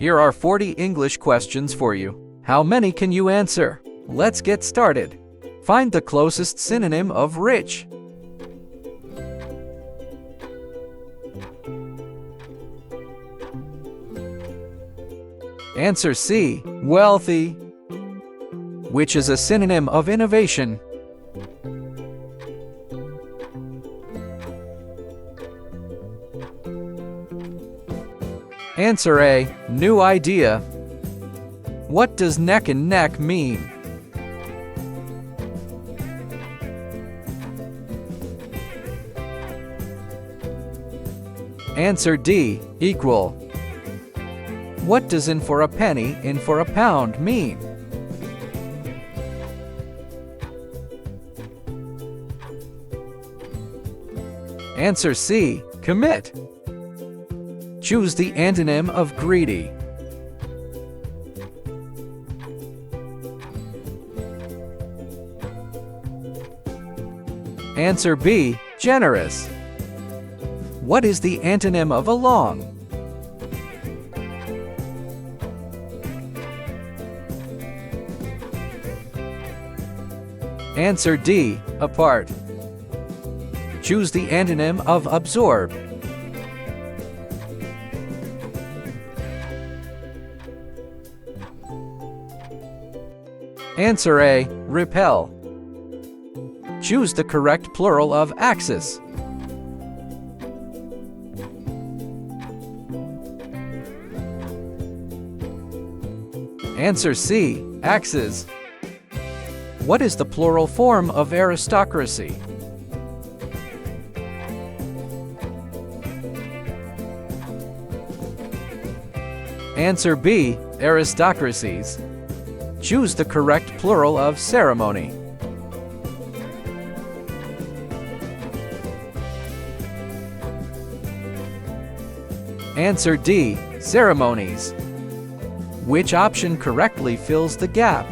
Here are 40 English questions for you. How many can you answer? Let's get started. Find the closest synonym of rich. Answer C. Wealthy. Which is a synonym of innovation? Answer A. New idea. What does neck and neck mean? Answer D. Equal. What does in for a penny, in for a pound mean? Answer C. Commit. Choose the antonym of greedy. Answer B. Generous. What is the antonym of along? Answer D. Apart. Choose the antonym of absorb. Answer A. Repel. Choose the correct plural of axis. Answer C. Axes. What is the plural form of aristocracy? Answer B. Aristocracies. Choose the correct plural of ceremony. Answer D. Ceremonies. Which option correctly fills the gap?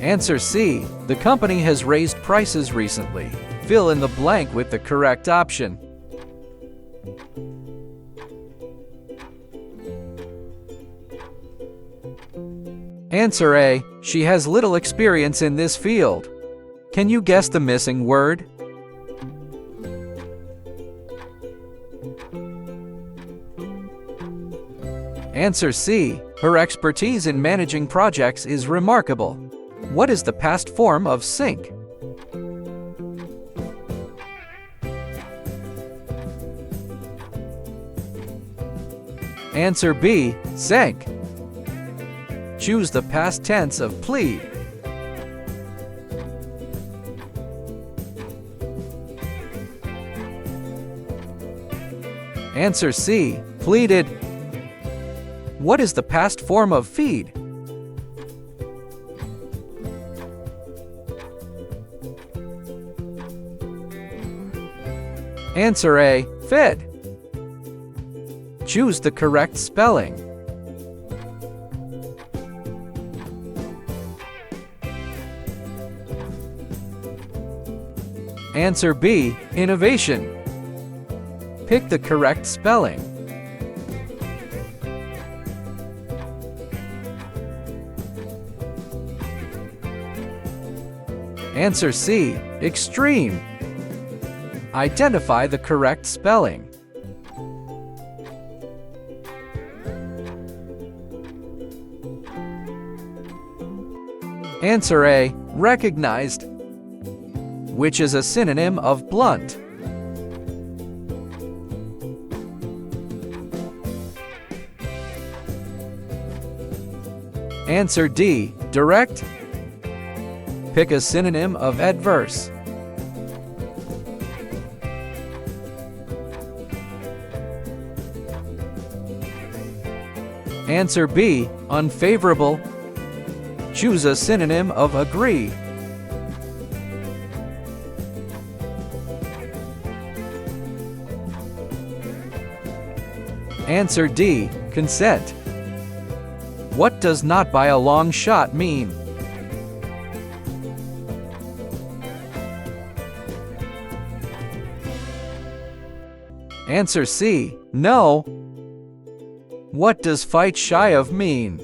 Answer C. The company has raised prices recently. Fill in the blank with the correct option. Answer A. She has little experience in this field. Can you guess the missing word? Answer C. Her expertise in managing projects is remarkable. What is the past form of sink? Answer B. Sank. Choose the past tense of plead. Answer C. Pleaded. What is the past form of feed? Answer A. Fed. Choose the correct spelling. Answer B. Innovation. Pick the correct spelling. Answer C. Extreme. Identify the correct spelling. Answer A. Recognized. Which is a synonym of blunt? Answer D. Direct. Pick a synonym of adverse. Answer B. Unfavorable. Choose a synonym of agree. Answer D. Consent. What does not by a long shot mean? Answer C. No. What does fight shy of mean?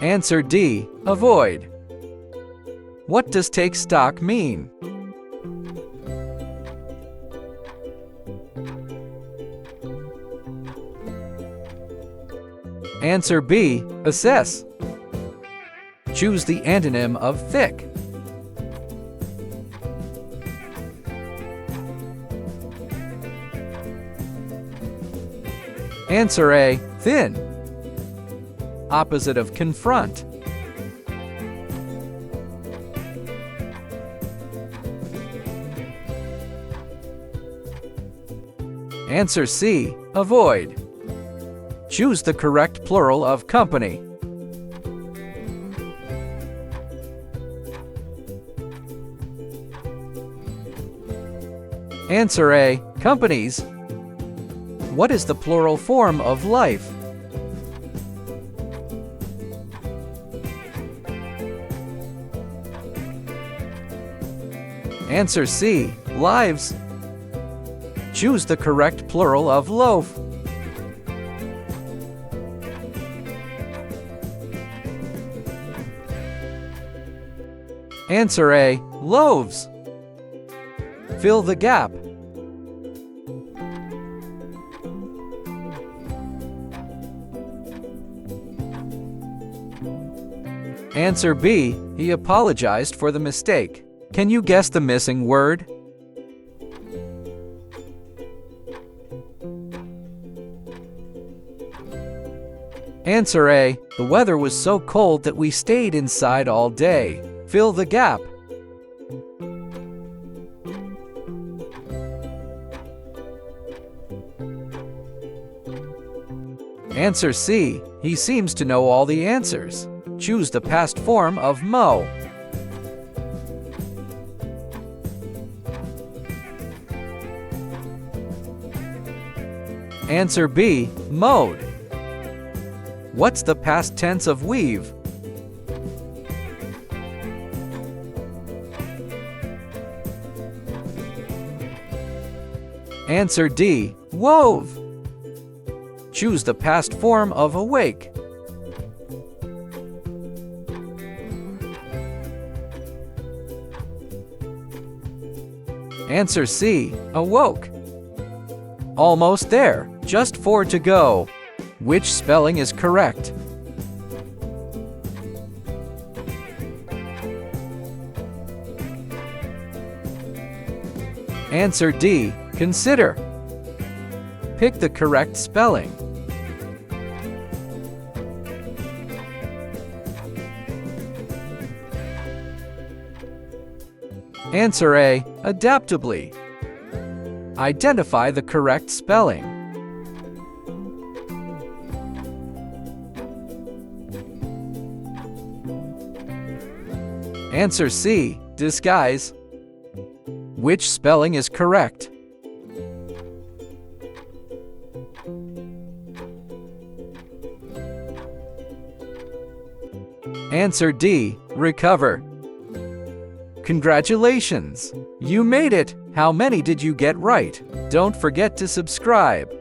Answer D. Avoid. What does take stock mean? Answer B. Assess. Choose the antonym of thick. Answer A. Thin. Opposite of confront. Answer C. Avoid. Choose the correct plural of company. Answer A. Companies. What is the plural form of life? Answer C. Lives. Choose the correct plural of loaf. Answer A. Loaves. Fill the gap. Answer B. He apologized for the mistake. Can you guess the missing word? Answer A. The weather was so cold that we stayed inside all day. Fill the gap. Answer C. He seems to know all the answers. Choose the past form of mow. Answer B. Mowed. What's the past tense of weave? Answer D. Wove. Choose the past form of awake. Answer C. Awoke. Almost there. Just 4 to go. Which spelling is correct? Answer D. Consider. Pick the correct spelling. Answer A. Adaptably. Identify the correct spelling. Answer C. Disguise. Which spelling is correct? Answer D. Recover. Congratulations! You made it! How many did you get right? Don't forget to subscribe.